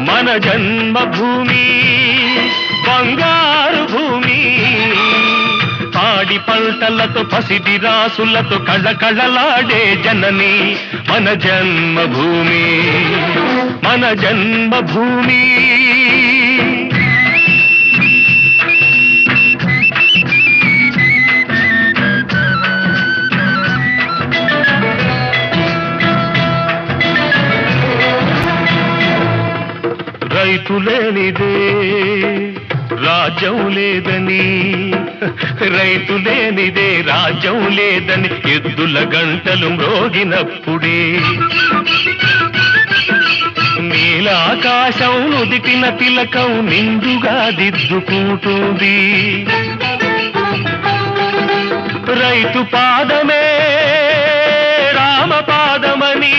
మన జన్మభూమి బంగారు భూమి, పాడి పంటలతో పసిడి రాసులతో కళకళలాడే జనని మన జన్మభూమి, మన జన్మభూమి. రైతు లేనిదే రాజ్యం లేదని, రైతు లేనిదే రాజ్యం లేదని ఎద్దుల గంటలు మ్రోగినప్పుడే, నీలాకాశం నుదిటిన తిలకం నిండుగా దిద్దుకుంటుంది. రైతు పాదమే రామ పాదమని